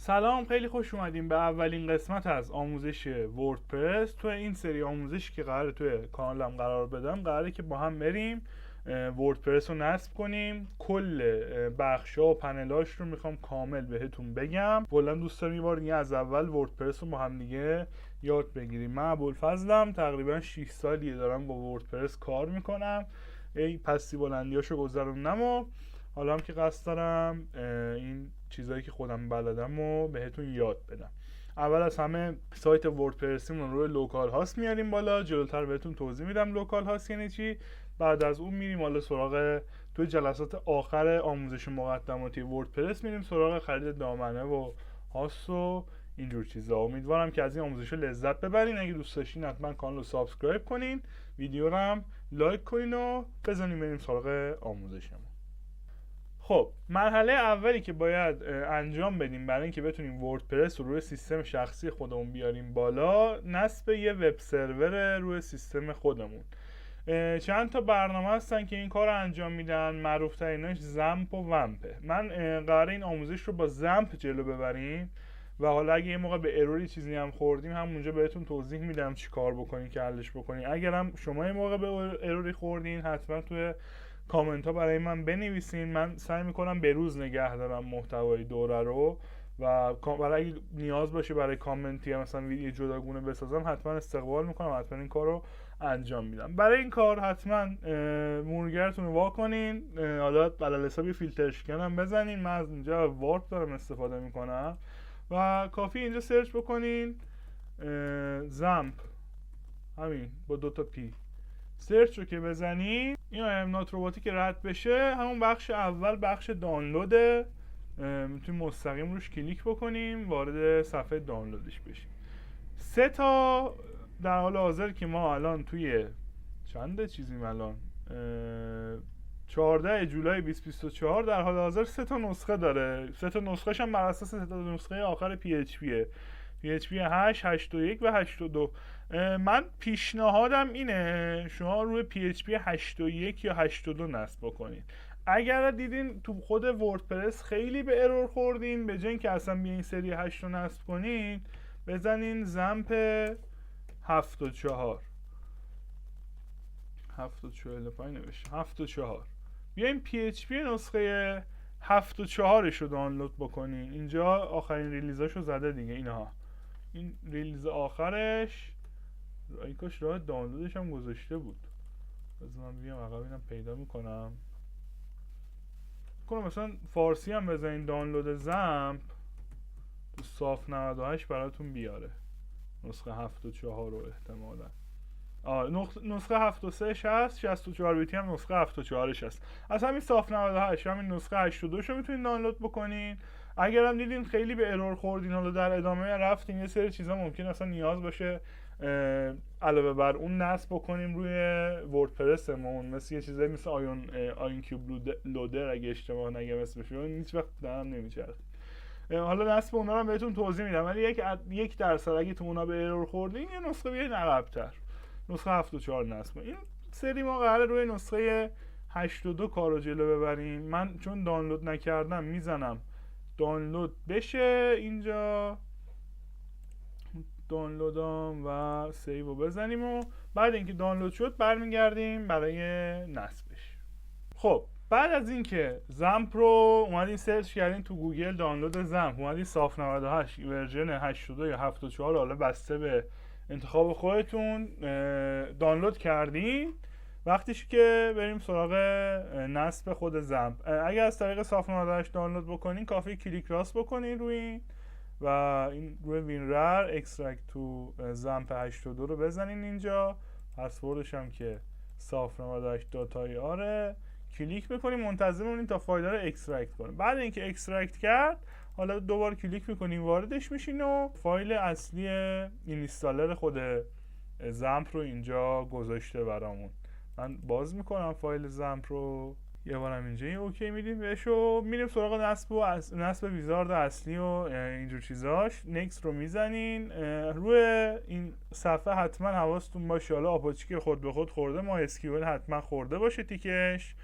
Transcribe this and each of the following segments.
سلام، خیلی خوش اومدیم به اولین قسمت از آموزش وردپرس. تو این سری آموزشی که قراره توی کانالم قرار بدم، قراره که با هم بریم وردپرس رو نصب کنیم. کل بخشا و پنلاش رو میخوام کامل بهتون بگم. کلا دوست دارم یه بار دیگه از اول وردپرس رو با هم دیگه یاد بگیریم. من ابوالفضلم، تقریبا 6 سالیه دارم با وردپرس کار میکنم. پستی بلندیاشو گذروندم و حالا هم که قصد دارم این چیزایی که خودم بلدم رو بهتون یاد بدم. اول از همه سایت وردپرسیمون رو روی لوکال هاست میاریم بالا. جلوتر بهتون توضیح میدم لوکال هاست یعنی چی. بعد از اون میریم حالا سراغ توی جلسات آخر آموزش مقدماتی وردپرس میریم سراغ خرید دامنه و هاست و اینجور چیزا. امیدوارم که از این آموزش لذت ببرین. اگه دوست داشتین حتما کانال رو سابسکرایب کنین، ویدیو رو هم لایک کنین و بزنین بریم سراغ آموزشمون. خب مرحله اولی که باید انجام بدیم برای اینکه بتونیم وردپرس رو روی سیستم شخصی خودمون بیاریم بالا، نصب یه وب سرور روی سیستم خودمون. چند تا برنامه هستن که این کار رو انجام میدن. معروف تریناش زمپ و ومپه. من قراره این آموزش رو با زمپ جلو ببریم و حالا اگه یه موقع به اروری چیزی هم خوردیم همونجا بهتون توضیح میدم چی کار بکنین که حلش بکنین. اگر هم شما یه موقع به اروری خوردین حتما توی کامنت ها برای من بنویسین. من سعی میکنم به روز نگه دارم محتوای دوره رو و برای اگه نیاز باشه برای کامنتی مثلا ویدیو جداگونه بسازم حتما استقبال میکنم، حتما این کار رو انجام میدم. برای این کار حتما مرورگرتون رو وا کنین، حالا علل حسابی فیلتر شکن هم بزنین. من از اینجا وارپ دارم استفاده میکنم و کافی اینجا سرچ بکنین زمپ، همین با 2 تا پی سرچ رو که بزنید این امنات رباتی که رد بشه، همون بخش اول بخش دانلوده. میتونیم مستقیم روش کلیک بکنیم وارد صفحه دانلودش بشیم. 3 تا در حال حاضر که ما الان توی چنده چیزیم الان 14 جولای 2024 در حال حاضر 3 تا نسخه داره. 3 تا نسخه‌ش هم بر اساس 3 تا نسخه آخر PHP 8, 8.1 و 8.2. من پیشنهادم اینه شما روی PHP 8.1 یا 8.2 نصب بکنید. اگر دیدین تو خود وردپرس خیلی به ارور خوردین، به جای اینکه اصلا بیاین سری 8 رو نصب کنین بزنین زمپ 7.4 7.45 نوشته 7.4 بیاین PHP نسخه 7.4 رو دانلود بکنین. اینجا آخرین ریلیزاشو زده دیگه. اینها این ریلیز آخرش، ای کاش راه دانلودش هم گذاشته بود. از من بیام عقب اینم پیدا میکنم مثلا فارسی هم بزنین دانلود زمپ تو صاف 98 براتون بیاره نسخه 7.4 رو احتمالا. نسخه 7.3 هست، 64 بیتی هم نسخه 7.4 هست. از همین صاف 98 همین نسخه 8.2 رو میتونین دانلود بکنین. اگر هم دیدین خیلی به ارور خوردین، حالا در ادامه رفتین یه سری چیزا ممکن اصلا نیاز باشه علاوه بر اون نصب بکنیم روی وردپرسمون، مثل یه چیزایی مثل آیون کیوب لودر اگه اشتباه نگم اسمش رو، هیچ وقت دارم نمیچرخه. حالا نصب اونا رو هم بهتون توضیح میدم، ولی 1% اگه تو اونا به ارور خوردین یه نسخه بیاین عقب‌تر نسخه 7.4 نصب. این سری ما قراره روی نسخه 8.2 کارو جلو ببریم. من چون دانلود نکردم میزنم دانلود بشه، اینجا دانلودام و سیو رو بزنیم و بعد اینکه دانلود شد برمیگردیم برای نصبش. خب بعد از اینکه زمپ رو اومدین سرچ کردین تو گوگل دانلود زمپ، اومدین صاف 98 ورژن 8.2 یا 7.4 حالا بسته به انتخاب خودتون دانلود کردین، وقتیش که بریم سراغ نصب خود زمپ. اگر از طریق صاف 98 دانلود بکنین کافی کلیک راست بکنین روی این و این روی وینرر اکسترکت تو زمپ 8.2 رو بزنین اینجا. پسوردش هم که صاف 98 داتای آره، کلیک میکنین منتظر مونین تا فایل رو اکسترکت کنه. بعد اینکه اکسترکت کرد حالا دوباره کلیک میکنین واردش میشین و فایل اصلی اینستالر خود زمپ رو اینجا گذاشته برامون. من باز میکنم فایل زمپ رو، یه بارم اینجا این اوکی میدیم بهش و میریم سراغ نصب ویزارد اصلی و اینجور چیزاش. نکست رو میزنین. روی این صفحه حتما حواستون باشه حالا آپاچی که خود به خود خورده ما اسکیول حتما خورده باشه تیکش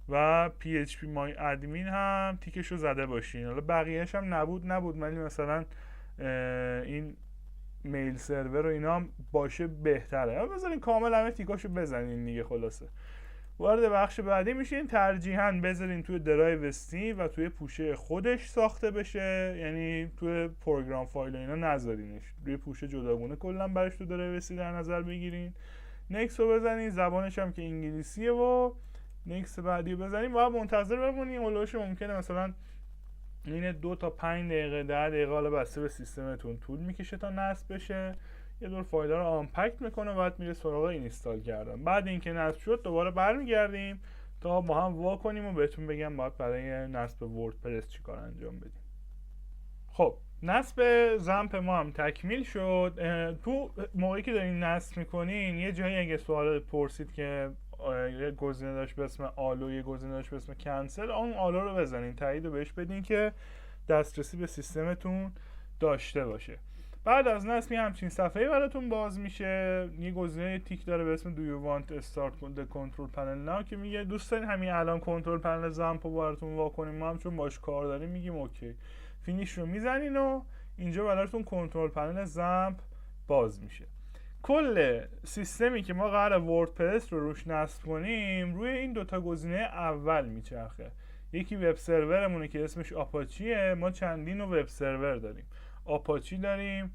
و PHP my admin هم تیکشو زده باشین. حالا بقیهش هم نبود ولی مثلا این میل سرور و اینا هم باشه بهتره. بذارین کامل همه تیکاشو بزنین دیگه. خلاصه وارد بخش بعدی میشین، ترجیحاً بذارین توی درایو استیم و توی پوشه خودش ساخته بشه، یعنی توی پروگرام فایل و اینا نذارینش، روی پوشه جداگونه کلا برش تو درایو استیم در نظر بگیرین. نکست رو بزنین، زبانش هم که انگلیسیه و نکست بعدی رو بزنین. باید منتظر بمونین، اولش ممکنه مثلا این 2 تا 5 دقیقه 10 دقیقه حالا بسته به سیستمتون طول میکشه تا نصب بشه. یه دور فایل رو آنپکت میکنه و بعد میره سراغ اینستال کردن. بعد اینکه نصب شد دوباره برمیگردیم تا با هم وا کنیم و بهتون بگم باید برای نصب وردپرس چیکار انجام بدیم. خب نصب زمپ ما هم تکمیل شد. تو موقعی که دارین نصب میکنین یه جایی اگه سوال پرسید که یه گزینه داشت به اسم آلو، یه گزینه داشت به اسم کنسل، اون آلو رو بزنین، تایید رو بهش بدین که دسترسی به سیستمتون داشته باشه. بعد از نصب همچین صفحه‌ای براتون باز میشه. یه گزینه تیک داره به اسم Do you want to start the control panel now که میگه دوست دارین همین الان کنترل پنل زمپ رو براتون وا کنیم. ما هم چون باش کار داریم میگیم اوکی. فینیش رو میزنین و اینجا براتون کنترل پنل زمپ باز میشه. کل سیستمی که ما قراره وردپرس رو روش نصب کنیم روی این دوتا گزینه اول میچرخه. یکی وب سرورمونه که اسمش آپاچیه. ما چندین وب سرور داریم، آپاچی داریم،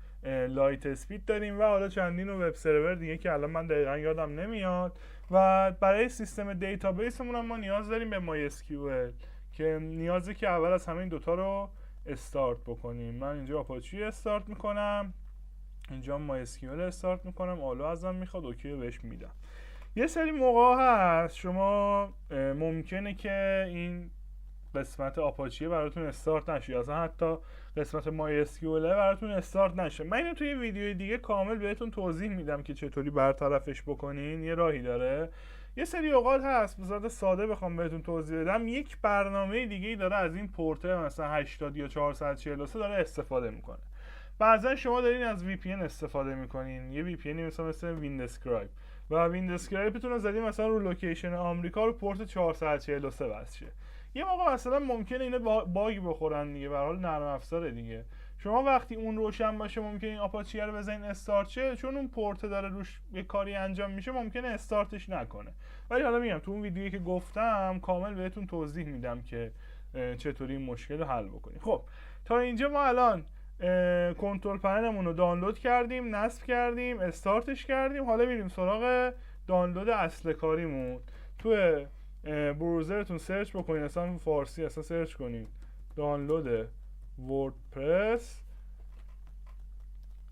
لایت اسپید داریم و حالا چندین وب سرور دیگه که الان من دقیقا یادم نمیاد. و برای سیستم دیتابیسمون هم ما نیاز داریم به مای اسکیول که نیازه که اول از همین دوتا رو استارت بکنیم. من اینجا آپاچی استارت میکنم، اینجا مای اسکیول استارت میکنم، آلو ازم میخواد، اوکی بهش میدم. یه سری موقع هست شما ممکنه که این قسمت آپاچیه براتون استارت نشه، اصلا حتی قسمت مای اسکیول براتون استارت نشه. من اینو توی ویدیوی دیگه کامل بهتون توضیح میدم که چطوری برطرفش بکنین. یه راهی داره. یه سری اوقات هست به صورت ساده بخوام بهتون توضیح بدم، یک برنامه دیگه داره از این پورت مثلا 80 یا 443 داره استفاده میکنه. بعضا شما دارین از VPN استفاده میکنین، یه VPN مثل ویندسکرایب و ویندسکرایبتون رو زدین مثلا رو لوکیشن آمریکا رو پورت 443 وصل شه. یه موقع مثلا ممکنه اینا باگ بخورن دیگه، به هر حال نرم افزاره دیگه. شما وقتی اون روشن باشه ممکنه این آپاچی رو بزنین استارت شه، چون اون پورت داره روش یه کاری انجام میشه ممکنه استارتش نکنه. ولی حالا میگم تو اون ویدیویی که گفتم کامل بهتون توضیح میدم که چطوری این مشکل رو حل بکنید. خب تا اینجا ما الان کنترل پنلمون رو دانلود کردیم، نصب کردیم، استارتش کردیم. حالا میریم سراغ دانلود اصل کاریمون. تو بروزرتون سرچ بکنین، اصلا فارسی اصلا سرچ کنین دانلود وردپرس.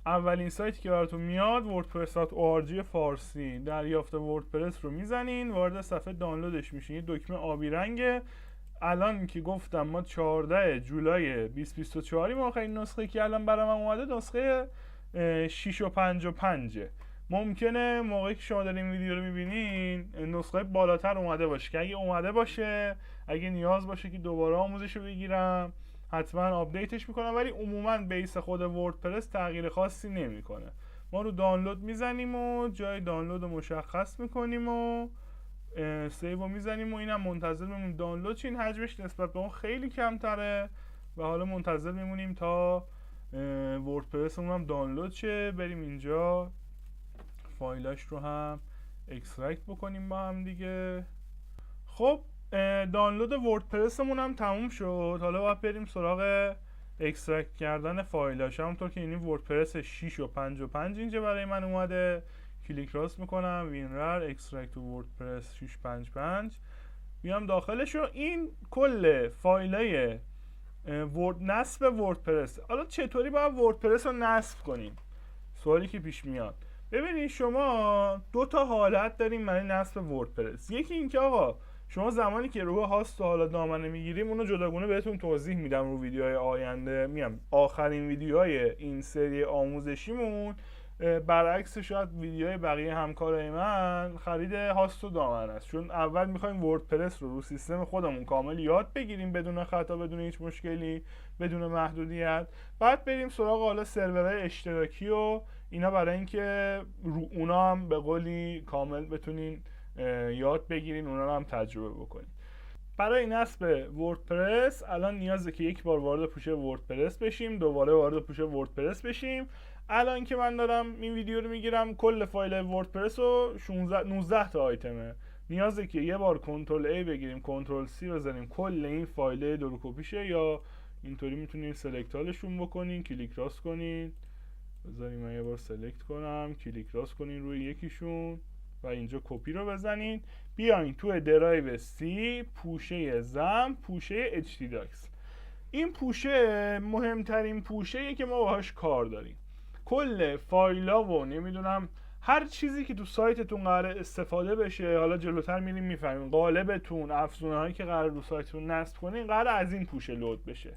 اولین سایتی که براتون میاد wordpress.org فارسی. دریافت وردپرس رو میزنین، وارد صفحه دانلودش میشین. یه دکمه آبی رنگه. الان که گفتم ما 14 جولای 2024 ما آخرین نسخه که الان برام اومده نسخه 6.55. ممکنه موقعی که شما دارین ویدیو رو میبینین نسخه بالاتر اومده باشه، که اگه اومده باشه، اگه نیاز باشه که دوباره آموزش رو بگیرم حتما آپدیتش میکنم. ولی عموما بیس خود وردپرس تغییر خاصی نمیکنه. ما رو دانلود میزنیم و جای دانلود رو مشخص میکنیم و سیو رو میزنیم و اینم منتظر میمونیم دانلود چین. حجمش نسبت به اون خیلی کمتره و حالا منتظر میمونیم تا وردپرسمون هم دانلود شه. بریم اینجا فایلاش رو هم اکسترکت بکنیم با هم دیگه. خب دانلود وردپرسمون هم تموم شد. حالا باید بریم سراغ اکسترکت کردن فایلاش. همونطور که این وردپرس 6.55 اینجا برای من اومده. کلیک راست میکنم، وینرر اکسترکت وردپرس 655 میام داخلش رو. این کل فایلای نصب وردپرس. حالا چطوری باید وردپرس رو نصب کنیم؟ سوالی که پیش میاد. ببینید شما دو تا حالت داریم برای نصب وردپرس. یکی این که آقا شما زمانی که روی هاست و حالا دامنه میگیریم اونو جداگونه بهتون توضیح میدم رو ویدیوهای آینده. میام آخرین ویدیوهای این سری آموزشیمون برعکس شاید ویدیوهای بقیه همکارای من خرید هاست و دامنه است، چون اول میخوایم وردپرس رو سیستم خودمون کامل یاد بگیریم بدون خطا، بدون هیچ مشکلی، بدون محدودیت. بعد بریم سراغ حالا سرورهای اشتراکی و اینا برای اینکه رو اونا هم به قولی کامل بتونین یاد بگیرین، اونا رو هم تجربه بکنین. برای نصب وردپرس الان نیازه که یک بار وارد پوشه وردپرس بشیم، دوباره وارد پوشه وردپرس بشیم. الان که من دارم این ویدیو رو میگیرم کل فایل وردپرس رو 19 تا آیتمه. نیازه که یه بار کنترل A بگیریم، کنترل C بزنیم، کل این فایل درو کپی شه، یا اینطوری میتونین سلکتالشون بکنین، کلیک راست کنین. بذاریم من یه بار سلکت کنم، کلیک راست کنین روی یکیشون و اینجا کپی رو بزنین. بیاین توی درایو C پوشه زم، پوشه htdocs. این پوشه مهمترین پوشه‌ایه که ما باهاش کار داریم. کل فایلا و نمیدونم هر چیزی که تو سایتتون قراره استفاده بشه، حالا جلوتر میریم میفهمیم، قالبتون، افزونه‌هایی که قراره رو سایتتون نصب کنین قراره از این پوشه لود بشه.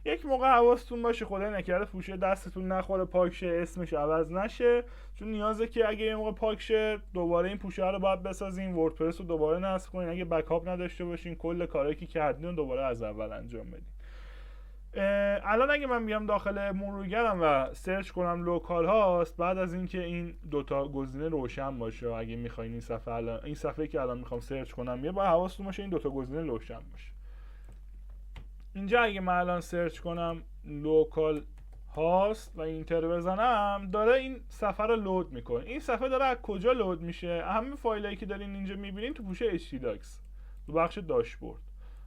یک موقع حواستون باشه خدای نکرده پوشه دستتون نخوره، پاک شه، اسمش عوض نشه، چون نیازه که اگه یه موقع پاک شه دوباره این پوشه رو باید بسازین، وردپرس رو دوباره نصب کنین. اگه بکاپ نداشته باشین کل کارهایی که کردین دوباره از اول انجام بدین. الان اگه من بیام داخل مرورگرم و سرچ کنم لوکال هاست، بعد از اینکه این دوتا گزینه روشن باشه، اگه میخواین این صفحه که الان میخوام سرچ کنم باید حواستون باشه این دوتا گزینه روشن باشه. اینجا اگه من الان سرچ کنم لوکال هاست و اینتر بزنم، داره این صفحه رو لود میکنه. این صفحه داره از کجا لود میشه؟ همین فایلایی که دارین اینجا میبینین تو پوشه htdocs تو بخش داشبورد.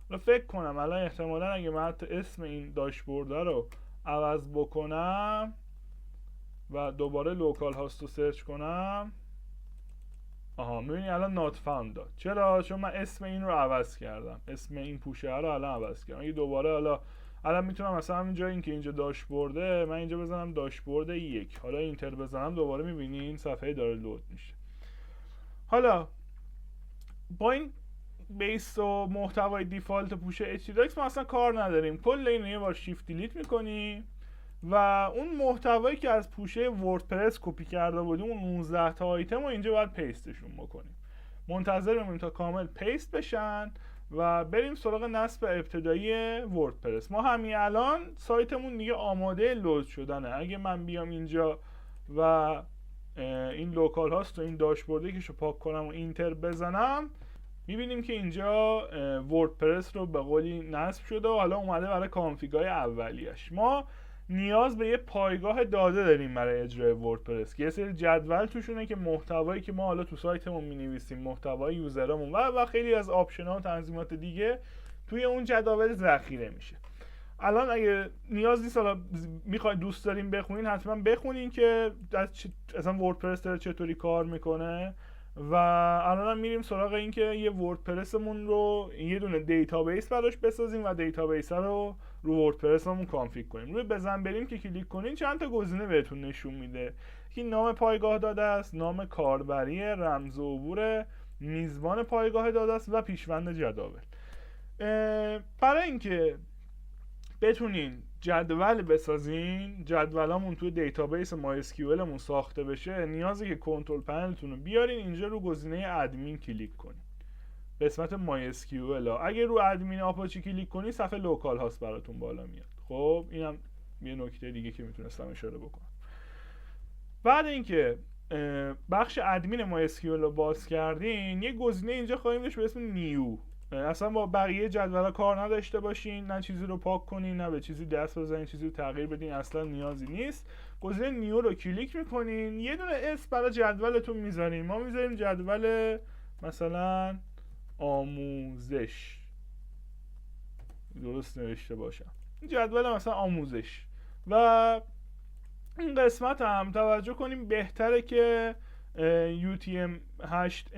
رو فکر کنم الان احتمالا اگه من حتی اسم این داشبورد رو عوض بکنم و دوباره لوکال هاست رو سرچ کنم، میبینی الان نات فاوند داد. چرا؟ چون من اسم این رو عوض کردم، اسم این پوشه رو الان عوض کردم. اگه دوباره الان میتونم مثلا همینجا این که اینجا داشبورده، من اینجا بزنم داشبورد 1، حالا اینتر بزنم دوباره میبینی این صفحه داره لود میشه. حالا با این بیس و محتوای دیفالت پوشه htdocs ما اصلا کار نداریم. کل اینو یه بار شیفت دیلیت میکنیم و اون محتوایی که از پوشه وردپرس کپی کرده بودیم اون 19 تا آیتم رو اینجا باید پیستشون بکنیم. منتظر بمونیم تا کامل پیست بشن و بریم سراغ نصب ابتدایی وردپرس. ما همین الان سایتمون دیگه آماده لود شدنه. اگه من بیام اینجا و این لوکال هاست و این داشبوردی که شو پاک کنم و اینتر بزنم، میبینیم که اینجا وردپرس رو به قولی نصب شده و حالا اومده برای کانفیگای اولیش. ما نیاز به یه پایگاه داده داریم برای اجرای وردپرس که یه سری جدول توشونه که محتوایی که ما حالا تو سایتمون مینویسیم، محتوای یوزرامون و خیلی از آپشن‌ها و تنظیمات دیگه توی اون جداول ذخیره میشه. الان اگه نیاز نیست، حالا میخواید دوست داریم بخونین حتما بخونین که اصلا وردپرس داره چطوری کار میکنه. و الان هم میریم سراغ این که یه وردپرسمون رو یه دونه دیتابیس براش بسازیم و دیتابیس رو وردپرسمون کانفیگ کنیم. روی بزن بریم که کلیک کنین چند تا گزینه بهتون نشون میده که نام پایگاه داده است، نام کاربری، رمز عبور، میزبان پایگاه داده است و پیشوند جداول. برای اینکه بتونین جدول بسازین، جدولامون توی دیتابیس MySQLمون ساخته بشه، نیازه که کنترل پنلتون رو بیارین اینجا رو گزینه ادمین کلیک کنین به قسمت MySQL. اگه رو ادمین آپاچی کلیک کنین صفحه لوکال هاست براتون بالا میاد. خب اینم یه نکته دیگه که میتونستم اشاره بکنم. بعد اینکه بخش ادمین MySQL رو باز کردین، یه گزینه اینجا خواهیم داشت به اسم نیو. اصلا با بقیه جدولا کار نداشته باشین، نه چیزی رو پاک کنین، نه به چیزی دست بزنین، چیزی رو تغییر بدین، اصلا نیازی نیست. گزینه نیو رو کلیک میکنین، یه دونه اسم برای جدولتون میذارین. ما میذاریم جدول مثلا آموزش، درست نوشته باشم، جدول مثلا آموزش. و این قسمت هم توجه کنیم بهتره که UTM-8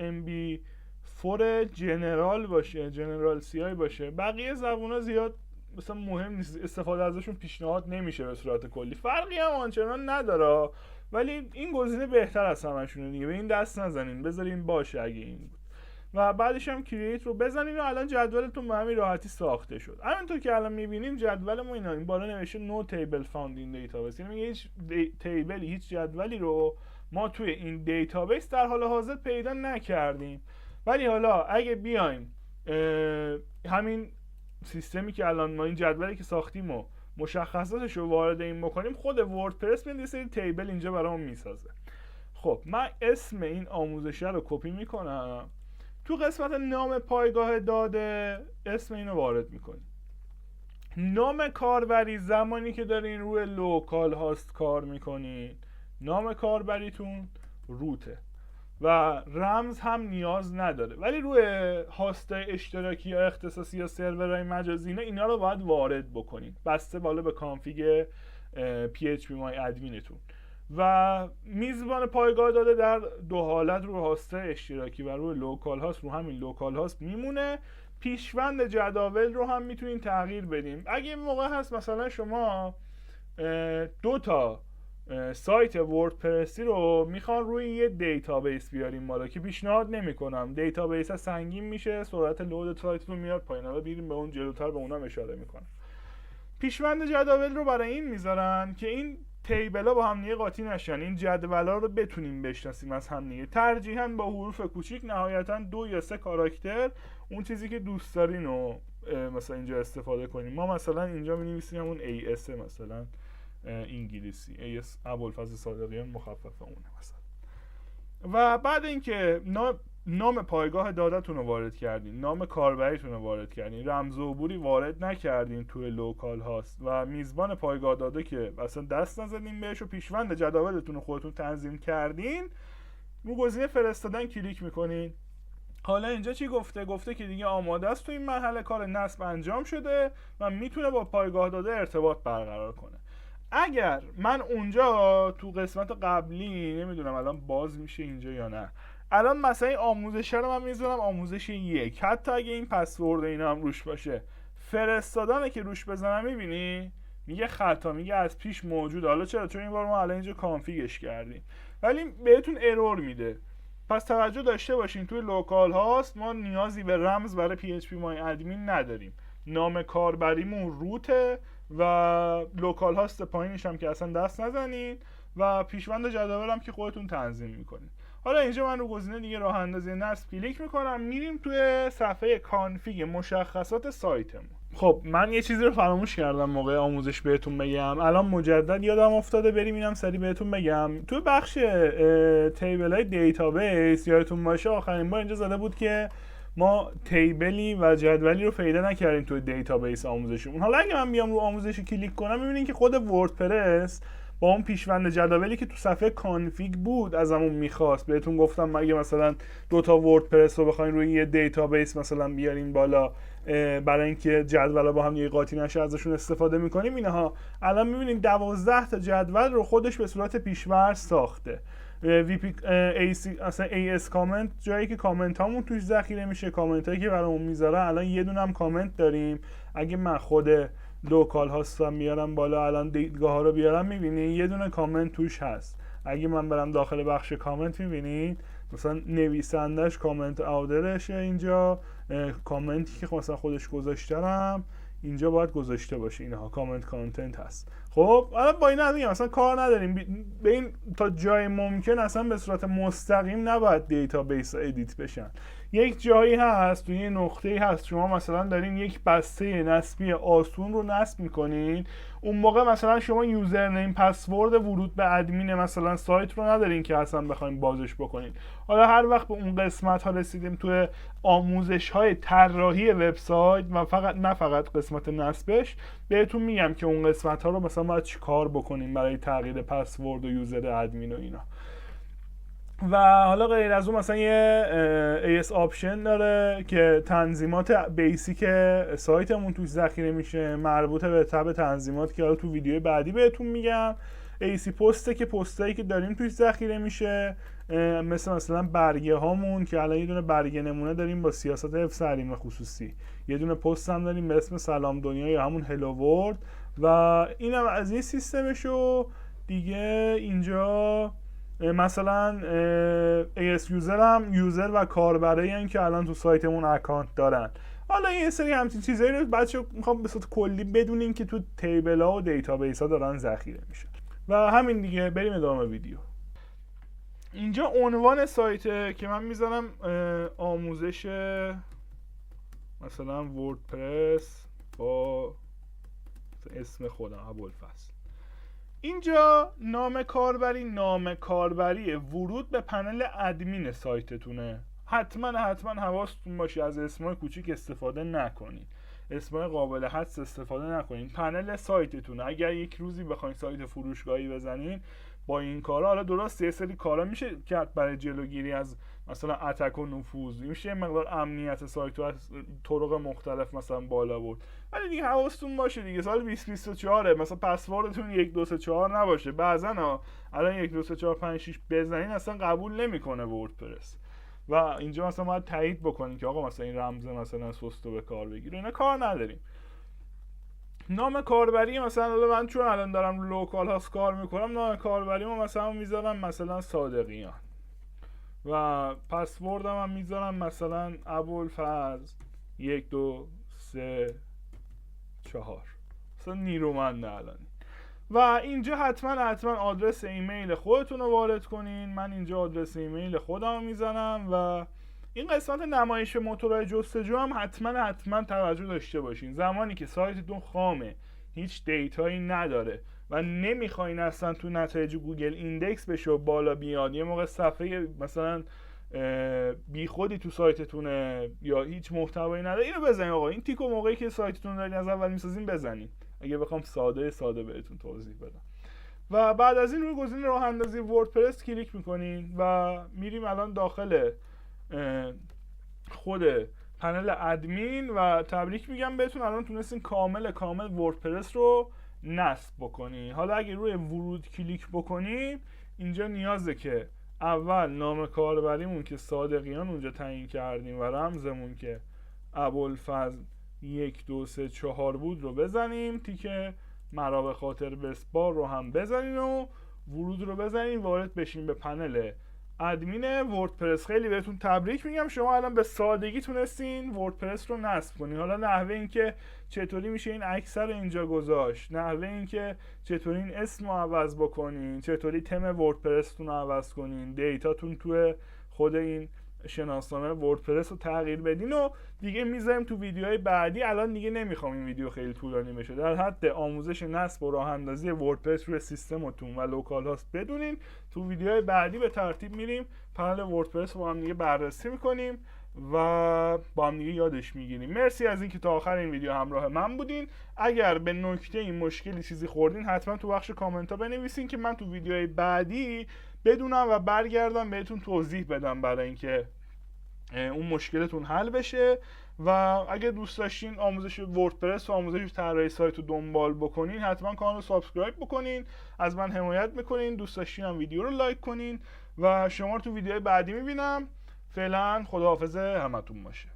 فور جنرال باشه، جنرال CI باشه. بقیه زبونا زیاد مثلا مهم نیست، استفاده ازشون پیشنهاد نمیشه به صورت کلی، فرقی هم آنچنان نداره، ولی این گزینه بهتر از همشونه دیگه. به این دست نزنین، بذارین باشه اگه این بود. و بعدش هم کرییت رو بزنین و الان جدولتون به همین راحتی ساخته شد. همینطور که الان میبینیم جدول ما این بالا نوشته no table found in database، یعنی هیچ تیبلی، هیچ جدولی رو ما توی این دیتابیس در حال حاضر پیدا نکردیم. ولی حالا اگه بیایم همین سیستمی که الان ما این جدولی که ساختیم و مشخصاتش رو وارد این بکنیم، خود وردپرس میاد یه سری تیبل اینجا برامون میسازه. خب من اسم این آموزش رو کپی میکنم، تو قسمت نام پایگاه داده اسم اینو وارد میکنید. نام کاربری زمانی که دارین روی لوکال هاست کار میکنین نام کاربریتون روته و رمز هم نیاز نداره، ولی روی هاست‌های اشتراکی یا اختصاصی یا سرورهای مجازی اینا رو باید وارد بکنین بسته بالا به کانفیگ phpMyAdminتون. و میزبان پایگاه داده در دو حالت رو هاست‌های اشتراکی و روی لوکال هاست رو همین لوکال هاست میمونه. پیشوند جداول رو هم میتونین تغییر بدیم. اگه این موقع هست مثلا شما 2 تا سایت وردپرسی رو میخوان روی یه دیتابیس بیاریم بالا که پیشنهاد نمیکنم، دیتابیس سنگین میشه، سرعت لود سایتتون میاد پایین. حالا بیریم به اون جلوتر به اونم اشاره میکنم. پیشوند جداول رو برای این میذارن که این تیبلا با هم دیگه قاطی نشن، این جدولا رو بتونیم بشناسیم از هم دیگه، ترجیحاً با حروف کوچیک، نهایتاً 2 یا 3 کاراکتر، اون چیزی که دوست دارین رو مثلا اینجا استفاده کنیم. ما مثلا اینجا می‌نویسیم اون AS مثلا انگلیسی، AS ابوالفضل صادقیان مخفف اونه مثلا. و بعد اینکه نام پایگاه داده‌تون رو وارد کردین، نام کاربریتون رو وارد کردین، رمز و عبوری وارد نکردین توی لوکال هاست و میزبان پایگاه داده که اصلا دست نزدین بهش و پیشوند جداولتون رو خودتون تنظیم کردین، رو گزینه فرستادن کلیک میکنین. حالا اینجا چی گفته که دیگه آماده است تو این مرحله، کار نصب انجام شده و میتونه با پایگاه داده ارتباط برقرار کنه. اگر من اونجا تو قسمت قبلی نمیدونم الان باز میشه اینجا یا نه، الان مثلا این آموزش رو من میذارم آموزش 1، حتی اگه این پسورد اینا هم روش باشه، فرستادنه که روش بزنم میبینی میگه خطا، میگه از پیش موجود. حالا چرا؟ چون این بار ما الان اینجا کانفیگش کردیم، ولی بهتون ارور میده. پس توجه داشته باشین توی لوکال هاست ما نیازی به رمز برای phpMyAdmin نداریم، نام کاربریمون روته و لوکال هاست پایینش هم که اصلا دست نزنین و پیشوند جداول هم که خودتون تنظیم میکنین. حالا اینجا من رو گزینه دیگه راه اندازی نصب کلیک میکنم، میریم توی صفحه کانفیگ مشخصات سایتمون. خب من یه چیزی رو فراموش کردم موقع آموزش بهتون بگم، الان مجدد یادم افتاده، بریم اینم سریع بهتون بگم. توی بخش تیبل های دیتابیس یادتون باشه آخرین بار اینجا زده بود که ما تیبلی و جدولی رو پیدا نکردیم توی دیتابیس آموزشمون. حالا اگه من بیام رو آموزش کلیک کنم میبینین که خود وردپرس با اون پیشوند جدولی که تو صفحه کانفیگ بود ازمون میخواست. بهتون گفتم اگه مثلا 2 تا وردپرس رو بخواین روی یه دیتابیس مثلا بیارین بالا برای اینکه جدولا با هم یه قاطی نشه ازشون استفاده میکنیم اینها. الان میبینید 12 تا جدول رو خودش به صورت پیش‌فرض ساخته. AS کامنت جایی که کامنت هامون توش ذخیره میشه، کامنت هایی که برامون میذاره. الان یه دونه هم کامنت داریم، اگه من خود لوکال هاستم میارم بالا الان دیدگاه ها رو بیارم میبینید یه دونه کامنت توش هست. اگه من برم داخل بخش کامنت میبینید مثلا نویسندش کامنت آودرشه، اینجا کامنتی که مثلا خودش گذاشتم اینجا باید گذاشته باشه، اینها کامنت کانتنت هست. خب الان با این نمیگم اصلا کار نداریم به این، تا جای ممکن اصلا به صورت مستقیم نباید دیتابیس ادیت بشن. یک جایی هست توی یه نقطه‌ای هست شما مثلا دارین یک بسته نصبی آسون رو نصب میکنین، اون موقع مثلا شما یوزرنیم پسورد ورود به ادمین مثلا سایت رو ندارین که اصلا بخواین بازش بکنین. حالا هر وقت به اون قسمت ها رسیدیم توی آموزش های طراحی وبسایت و نه فقط قسمت نصبش، بهتون میگم که اون قسمت ها رو مثلا باید چی کار بکنیم برای تغییر پسورد و یوزر ادمین و اینا. و حالا غیر از اون مثلا یه AS آپشن داره که تنظیمات بیسیک سایتمون توش ذخیره میشه، مربوطه به تب تنظیمات که حالا تو ویدیو بعدی بهتون میگم. AC پسته که پستایی که داریم توش ذخیره میشه، مثلا برگه هامون که الان یه دونه برگه نمونه داریم با سیاست حفظ حریم خصوصی، یه دونه پست هم داریم به اسم سلام دنیا یا همون هلو ورد و اینم از این سیستمش. و دیگه اینجا مثلا AS یوزر هم یوزر و کاربری هم که الان تو سایتمون اکانت دارن. حالا یه سری همچین چیزایی رو بچه‌ها میخوام به صورت کلی بدونین که تو تیبل ها و دیتابیس ها دارن ذخیره میشن. و همین دیگه، بریم ادامه ویدیو. اینجا عنوان سایته که من میذارم آموزش مثلا وردپرس با اسم خودم ابوالفضل. اینجا نام کاربری ورود به پنل ادمین سایتتونه. حتما حواستون باشه از اسمای کوچیک استفاده نکنین، اسمای قابل حدس استفاده نکنین. پنل سایتتون اگر یک روزی بخواید سایت فروشگاهی بزنین با این کارا، حالا درست یه سری کارا میشه کرد برای جلوگیری از مثلا اتک و نفوذ، میشه مقدار امنیت سایت رو از طرق مختلف مثلا بالا برد، ولی دیگه حواستون باشه دیگه سال 2024 مثلا پسوردتون 1 2 3 4 نباشه. بعضن الان 1 2 3 4 5 6 بزنین اصلا قبول نمیکنه وردپرس، و اینجا مثلا باید تایید بکنین که آقا مثلا این رمز مثلا سوستو به کار بگیره. اینا کار نداریم. نام کاربری مثلا من چون الان دارم لوکال هاست کار میکنم، نام کاربریمو مثلا میذارم مثلا صادقیان و پسوردم هم میذارم مثلا ابوالفضل 1 2 3 4 مثلا نیرومند الان. و اینجا حتما آدرس ایمیل خودتون رو وارد کنین. من اینجا آدرس ایمیل خودم میزنم و این قسمت نمایش موتورهای جستجو هم حتما توجه داشته باشین. زمانی که سایتتون خامه، هیچ دیتایی نداره و نمیخواین اصلا تو نتایج گوگل ایندکس بشه و بالا بیاد، یه موقع صفحه مثلا بی خودی تو سایتتونه یا هیچ محتوایی نداره، اینو بزنین آقا. این تیکو موقعی که سایتتون دارین از اول میسازین بزنین، اگه بخوام ساده بهتون توضیح بدم. و بعد از این روی گزینه راه اندازی وردپرس کلیک میکنین و میریم الان داخل خود پنل ادمین و تبریک میگم بهتون، الان تونستین کامل وردپرس رو نصب بکنین. حالا اگه روی ورود کلیک بکنیم اینجا نیازه که اول نام کاربریمون که صادقیان اونجا تعیین کردیم و رمزمون که ابوالفضل 1 2 3 4 بود رو بزنیم، تیکه مرا به خاطر بسپار رو هم بزنین و ورود رو بزنین، وارد بشین به پنل ادمین وردپرس. خیلی بهتون تبریک میگم، شما الان به سادگی تونستین وردپرس رو نصب کنین. حالا نحوه این که چطوری میشه این عکس رو اینجا گذاشت، نحوه این که چطوری این اسم رو عوض بکنین، چطوری تم وردپرستون رو عوض کنین، دیتاتون توی خود این شناسنامه وردپرس رو تغییر بدین و دیگه میذاریم تو ویدیوهای بعدی. الان دیگه نمیخوام این ویدیو خیلی طولانی بشه، در حد آموزش نصب و راه اندازی وردپرس روی سیستمتون و لوکال هاست بدونین. تو ویدیوهای بعدی به ترتیب میریم پنل وردپرس رو با هم دیگه بررسی میکنیم و با هم دیگه یادش میگیریم. مرسی از اینکه تا آخر این ویدیو همراه من بودین. اگر به نکته این مشکلی چیزی خوردین حتما تو بخش کامنت ها بنویسین که من تو ویدیوهای بعدی بدونم و برگردم بهتون توضیح بدم برای اینکه اون مشکلتون حل بشه. و اگه دوست داشتین آموزش وردپرس و آموزش طراحی سایت رو دنبال بکنین حتما کانال رو سابسکرایب بکنین، از من حمایت میکنین. دوست داشتین هم ویدیو رو لایک کنین و شما رو تو ویدیوهای بعدی میبینم. فعلا خداحافظ همتون باشه.